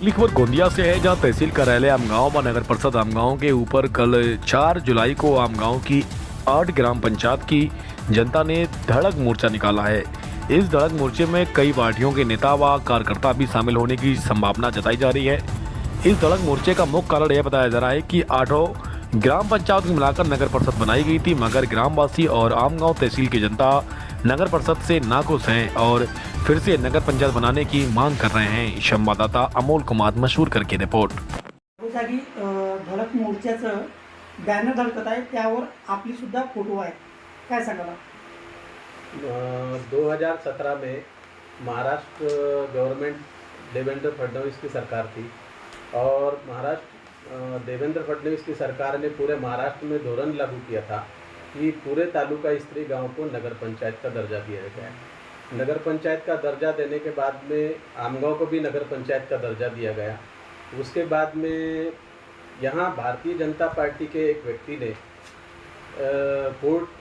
खबर गोंदिया से है, जहां तहसील कार्यालय आमगांव व नगर परिषद आमगांव के ऊपर कल 4 जुलाई को आमगांव की 8 ग्राम पंचायत की जनता ने धड़क मोर्चा निकाला है। इस धड़क मोर्चे में कई पार्टियों के नेता व कार्यकर्ता भी शामिल होने की संभावना जताई जा रही है। इस धड़क मोर्चे का मुख्य कारण यह बताया जा रहा है कि 8 ग्राम पंचायत को मिलाकर नगर परिषद बनाई गई थी, मगर ग्रामवासी और आमगांव तहसील की जनता नगर परिषद से नाखुश हैं और फिर से नगर पंचायत बनाने की मांग कर रहे हैं। संवाददाता अमोल कुमार मशहूर करके रिपोर्ट। जागी धडक मोर्चाचं बॅनर धडकत आहे, त्यावर आपली सुद्धा फोटो आहे, काय सांगाल? 2017 में महाराष्ट्र गवर्नमेंट देवेंद्र फडणवीस की सरकार थी और देवेंद्र फडणवीस की सरकार ने पूरे महाराष्ट्र में धोरण लागू किया था कि पूरे तालुका स्त्री गांव को नगर पंचायत का दर्जा दिया गया। नगर पंचायत का दर्जा देने के बाद में आमगांव को भी नगर पंचायत का दर्जा दिया गया। उसके बाद में यहाँ भारतीय जनता पार्टी के एक व्यक्ति ने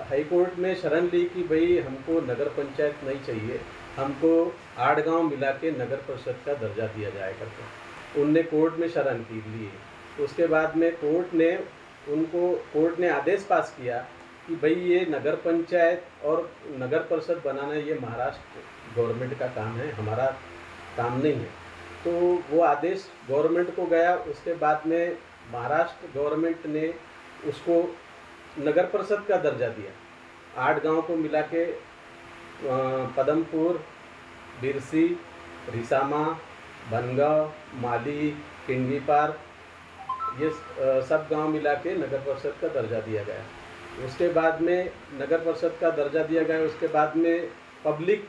हाई कोर्ट में शरण ली कि भाई हमको नगर पंचायत नहीं चाहिए, हमको 8 गांव मिला के नगर परिषद का दर्जा दिया जाए करके उनने कोर्ट में शरण की ली। उसके बाद में कोर्ट ने आदेश पास किया कि भाई ये नगर पंचायत और नगर परिषद बनाना ये महाराष्ट्र गवर्नमेंट का काम है, हमारा काम नहीं है। तो वो आदेश गवर्नमेंट को गया। उसके बाद में महाराष्ट्र गवर्नमेंट ने उसको नगर परिषद का दर्जा दिया। 8 गांव को मिला के पदमपुर, बिरसी, रिसामा, बनगांव, माली, किंगीपार, ये सब गांव मिला के नगर परिषद का दर्जा दिया गया। उसके बाद में नगर परिषद का दर्जा दिया गया। उसके बाद में पब्लिक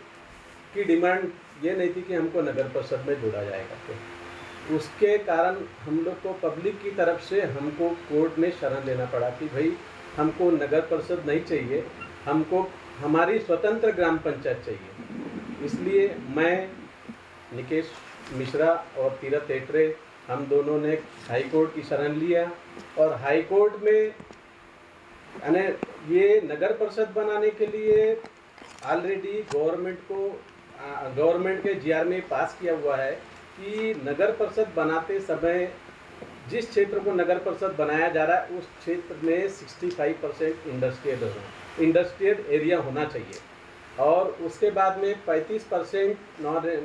की डिमांड ये नहीं थी कि हमको नगर परिषद में जोड़ा जाएगा, तो उसके कारण हम लोग को पब्लिक की तरफ से हमको कोर्ट में शरण लेना पड़ा कि भाई हमको नगर परिषद नहीं चाहिए, हमको हमारी स्वतंत्र ग्राम पंचायत चाहिए। इसलिए मैं, निकेश मिश्रा और तीरथ एटरे, हम दोनों ने हाई कोर्ट की शरण लिया और हाई कोर्ट में यानी ये नगर परिषद बनाने के लिए ऑलरेडी गवर्नमेंट के जीआर में पास किया हुआ है कि नगर परिषद बनाते समय जिस क्षेत्र को नगर परिषद बनाया जा रहा है उस क्षेत्र में 65% इंडस्ट्रियल एरिया होना चाहिए और उसके बाद में 35%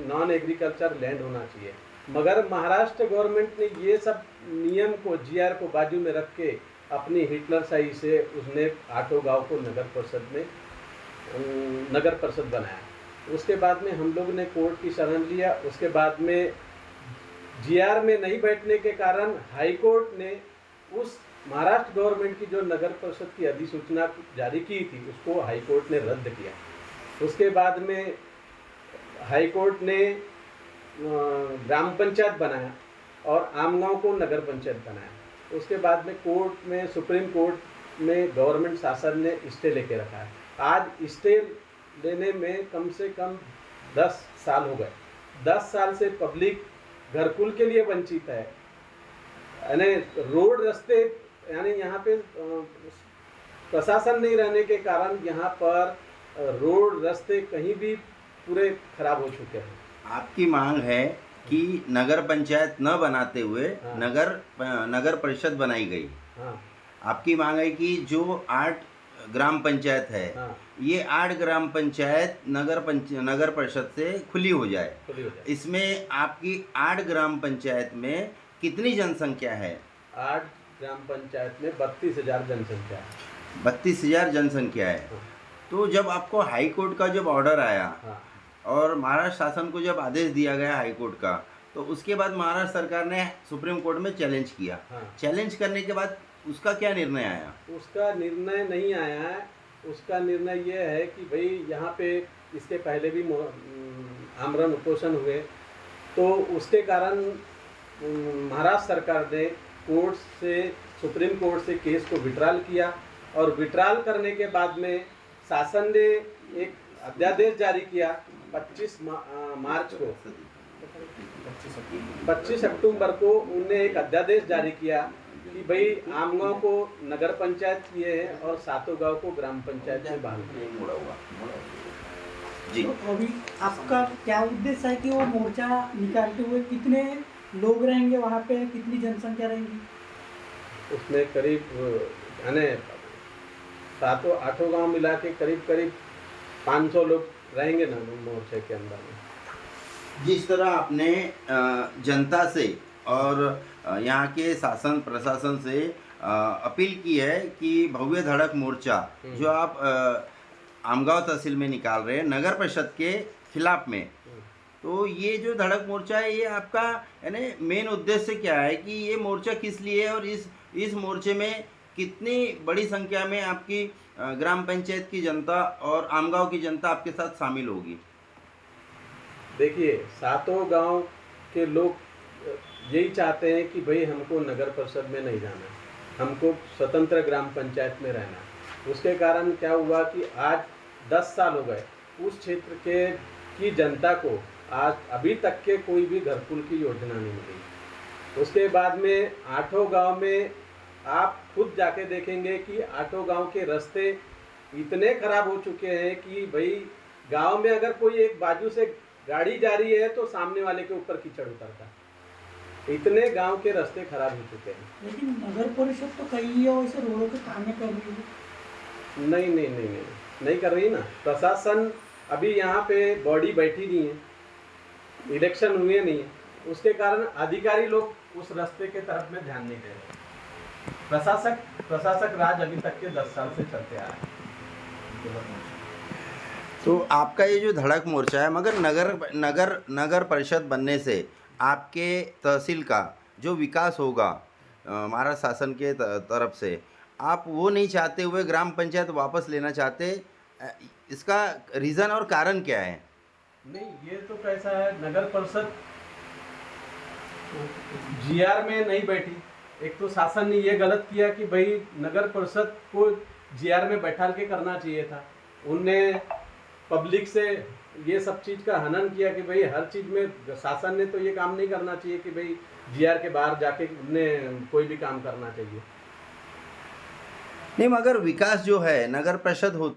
नॉन एग्रीकल्चर लैंड होना चाहिए। मगर महाराष्ट्र गवर्नमेंट ने ये सब नियम को जीआर को बाजू में रख के अपनी हिटलरशाही से उसने 8 गांव को नगर परिषद बनाया। उसके बाद में हम लोग ने कोर्ट की शरण लिया। उसके बाद में जीआर में नहीं बैठने के कारण हाई कोर्ट ने उस महाराष्ट्र गवर्नमेंट की जो नगर परिषद की अधिसूचना जारी की थी उसको हाई कोर्ट ने रद्द किया। उसके बाद में हाई कोर्ट ने ग्राम पंचायत बनाया और आमगांव को नगर पंचायत बनाया। उसके बाद में कोर्ट में, सुप्रीम कोर्ट में गवर्नमेंट शासन ने स्टे लेके रखा है। आज स्टे लेने में कम से कम 10 साल हो गए। 10 साल से पब्लिक घरकुल के लिए वंचित है, यानी रोड रास्ते, यानी यहाँ पे प्रशासन नहीं रहने के कारण यहाँ पर रोड रास्ते कहीं भी पूरे खराब हो चुके हैं। आपकी मांग है कि नगर पंचायत न बनाते हुए हाँ। नगर परिषद बनाई गई। हाँ। आपकी मांग है कि जो 8 ग्राम पंचायत है, हाँ। ये 8 ग्राम पंचायत नगर परिषद से खुली हो जाए। इसमें आपकी 8 ग्राम पंचायत में कितनी जनसंख्या है? 8 ग्राम पंचायत में 32,000 जनसंख्या है। 32,000 जनसंख्या है। हाँ। तो जब आपको हाई कोर्ट का जब ऑर्डर आया हाँ। और महाराष्ट्र शासन को जब आदेश दिया गया हाई कोर्ट का, तो उसके बाद महाराष्ट्र सरकार ने सुप्रीम कोर्ट में चैलेंज किया। हाँ। चैलेंज करने के बाद उसका क्या निर्णय आया? उसका निर्णय नहीं आया है। उसका निर्णय ये है कि भाई यहाँ पे इसके पहले भी आमरण उपोषण हुए, तो उसके कारण महाराष्ट्र सरकार ने कोर्ट से, सुप्रीम कोर्ट से केस को विड्रॉल किया और विड्रॉल करने के बाद में शासन ने एक अध्यादेश जारी किया 25 मार्च को, 25 अक्टूबर को उन्होंने एक अध्यादेश जारी किया कि भाई आमगांव को नगर पंचायत किए हैं और 7 गांव को ग्राम पंचायत में बहाल किया। जी। तो अभी आपका क्या उद्देश्य है कि वो मोर्चा निकालते हुए कितने लोग रहेंगे वहाँ पे, कितनी जनसंख्या रहेंगी? उसमें करीब यानी 7-8 गांव मिला के करीब करीब 500 लोग रहेंगे ना मोर्चे के अंदर में। जिस तरह आपने जनता से और यहाँ के शासन प्रशासन से अपील की है कि भव्य धड़क मोर्चा जो आप आमगांव तहसील में निकाल रहे हैं नगर परिषद के खिलाफ में, तो ये जो धड़क मोर्चा है ये आपका यानी मेन उद्देश्य क्या है कि ये मोर्चा किस लिए है और इस मोर्चे में कितनी बड़ी संख्या में आपकी ग्राम पंचायत की जनता और आमगांव की जनता आपके साथ शामिल होगी? देखिए, 7 गांव के लोग यही चाहते हैं कि भाई हमको नगर परिषद में नहीं जाना, हमको स्वतंत्र ग्राम पंचायत में रहना। उसके कारण क्या हुआ कि आज 10 साल हो गए उस क्षेत्र के की जनता को आज अभी तक के कोई भी घरकुल की योजना नहीं मिली। उसके बाद में 8 गांव में आप खुद जाके देखेंगे कि 8 गांव के रास्ते इतने खराब हो चुके हैं कि भाई गांव में अगर कोई एक बाजू से गाड़ी जा रही है तो सामने वाले के ऊपर कीचड़ उतरता। इतने गांव के रास्ते खराब हो चुके हैं। लेकिन नगर परिषद तो कई वैसे रोडों के काम कर रही है। नहीं कर रही ना। प्रशासन अभी यहाँ पे बॉडी बैठी नहीं है, इलेक्शन हुए नहीं है, उसके कारण अधिकारी लोग उस रास्ते के तरफ में ध्यान नहीं दे रहे। प्रशासक राज अभी तक के 10 साल से चलते आ रहे हैं। तो आपका ये जो धड़क मोर्चा है, मगर नगर परिषद बनने से आपके तहसील का जो विकास होगा महाराष्ट्र शासन के तरफ से, आप वो नहीं चाहते हुए ग्राम पंचायत वापस लेना चाहते, इसका रीज़न और कारण क्या है? नहीं, ये तो कैसा है, नगर परिषद जीआर में नहीं बैठी। एक तो शासन ने ये गलत किया कि भाई नगर परिषद को जीआर में बैठा के करना चाहिए था। उनने पब्लिक से ये सब चीज़ का हनन किया कि भाई हर चीज़ में शासन ने तो ये काम नहीं करना चाहिए कि भाई जीआर के बाहर जाके उन्हें कोई भी काम करना चाहिए। नहीं, मगर विकास जो है नगर परिषद होती